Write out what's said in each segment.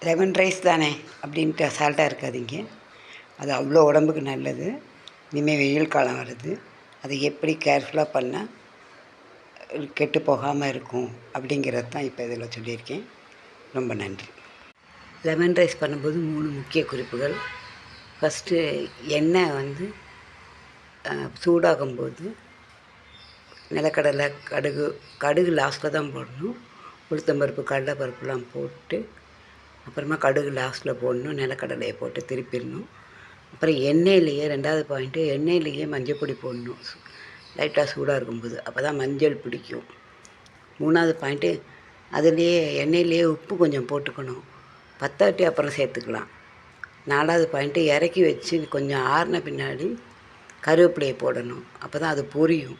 Lemon rice தானே அப்படின்ட்டு அசால்ட்டாக இருக்காதீங்க. அது அவ்வளோ உடம்புக்கு நல்லது. இனிமேல் வெயில் காலம் வருது, அதை எப்படி கேர்ஃபுல்லாக பண்ணால் கெட்டு போகாமல் இருக்கும் அப்படிங்கிறது தான் இப்போ இதில் சொல்லியிருக்கேன். ரொம்ப நன்றி. லெமன் ரைஸ் பண்ணும்போது 3 முக்கிய குறிப்புகள். ஃபஸ்ட்டு எண்ணெய் சூடாகும்போது நிலக்கடலை, கடுகு லாஸ்ட்டில் தான் போடணும். உளுத்தம்பருப்பு, கடலைப்பருப்புலாம் போட்டு அப்புறமா கடுகு லாஸ்ட்டில் போடணும். நிலக்கடலையை போட்டு திருப்பிடணும். அப்புறம் எண்ணெயிலேயே 2வது பாயிண்ட்டு, எண்ணெயிலேயே மஞ்சள் பொடி போடணும் லைட்டாக சூடாக இருக்கும்போது. அப்போ தான் மஞ்சள் பிடிக்கும். 3வது பாயிண்ட்டு, அதுலேயே எண்ணெயிலேயே உப்பு கொஞ்சம் போட்டுக்கணும். பத்தாட்டி அப்புறம் சேர்த்துக்கலாம். 4வது பாயிண்ட்டு, இறக்கி வச்சு கொஞ்சம் ஆறின பின்னாடி கருவேப்பிலையை போடணும். அப்போ தான் அது பொரியும்.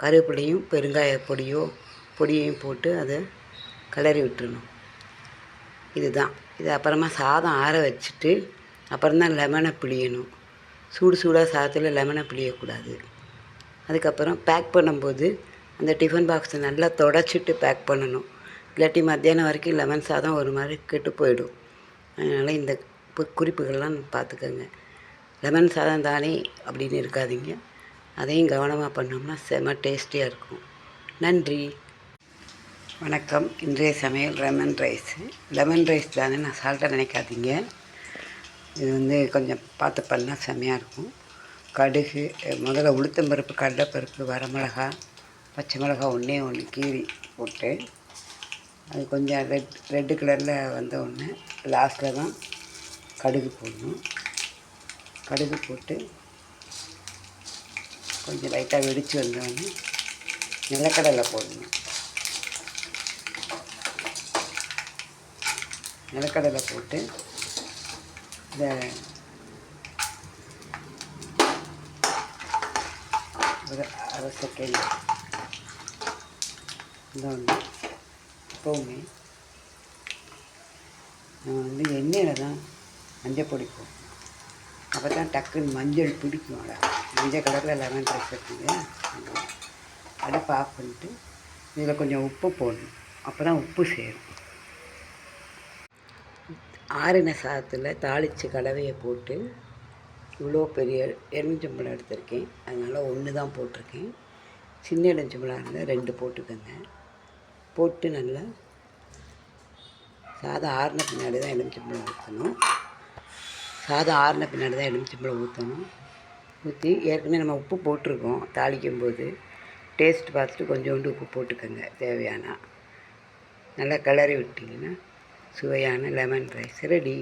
கருவேப்பிலையும் பெருங்காய பொடியையும் போட்டு அதை கிளறி விட்டுறணும். இதுதான் இது. அப்புறமா சாதம் ஆற வச்சுட்டு அப்புறம்தான் லெமனை பிழியணும். சூடாக சாதத்தில் லெமனை பிழியக்கூடாது. அதுக்கப்புறம் பேக் பண்ணும்போது அந்த டிஃபன் பாக்ஸை நல்லா தொடச்சிட்டு பேக் பண்ணணும். இல்லாட்டி மத்தியானம் வரைக்கும் லெமன் சாதம் ஒரு மாதிரி கெட்டு போயிடும். அதனால் இந்த குறிப்புகள்லாம் பார்த்துக்கோங்க. லெமன் சாதம் தானே அப்படின்னு இருக்காதீங்க. அதையும் கவனமாக பண்ணோம்னா செம டேஸ்டியாக இருக்கும். நன்றி, வணக்கம். இன்றைய சமையல் லெமன் ரைஸ் தானே அசால்ட்டாக நினைக்காதீங்க. இது கொஞ்சம் பார்த்து பண்ணால் செம்மையாக இருக்கும். கடுகு, முதல்ல உளுத்தம்பருப்பு, கடலைப்பருப்பு, வரமிளகா, பச்சை மிளகா ஒன்று கீறி போட்டு அது கொஞ்சம் ரெட்டு கலரில் வந்த உடனே லாஸ்ட்டில் தான் கடுகு போடணும். கடுகு போட்டு கொஞ்சம் லைட்டாக வெடித்து வந்தோடனே நிலக்கடலை போடணும். நிலக்கடலை போட்டு இந்த ஒரு அரை செகண்ட் இந்த எப்போவுமே நம்ம எண்ணெயில் தான் மஞ்சள் பொடி போடணும். அப்போ தான் டக்குன்னு மஞ்சள் பிடிக்கும். மஞ்சள் கலரில் லெமன் ரைஸ் இருக்குங்க. அடுப்பை ஆஃப் பண்ணிட்டு இதில் கொஞ்சம் உப்பு போடணும். அப்போ தான் உப்பு சேரும். ஆறின சாதத்தில் தாளித்து கலவையை போட்டு இவ்வளோ பெரிய எலுமிச்சம்பழம் எடுத்திருக்கேன். அதனால் 1 தான் போட்டிருக்கேன். சின்ன எலுமிச்சம்பழம் இருந்தால் 2 போட்டுக்கோங்க. போட்டு நல்லா சாதம் ஆறின பின்னாடி தான் எலுமிச்சம்பழம் ஊற்றணும். ஊற்றி ஏற்கனவே நம்ம உப்பு போட்டிருக்கோம். தாளிக்கும் போது டேஸ்ட் பார்த்துட்டு கொஞ்சோண்டு உப்பு போட்டுக்கோங்க தேவையான. நல்லா கிளறி விட்டிங்கன்னா சுவையான லெமன் ரைஸ் ரெடி.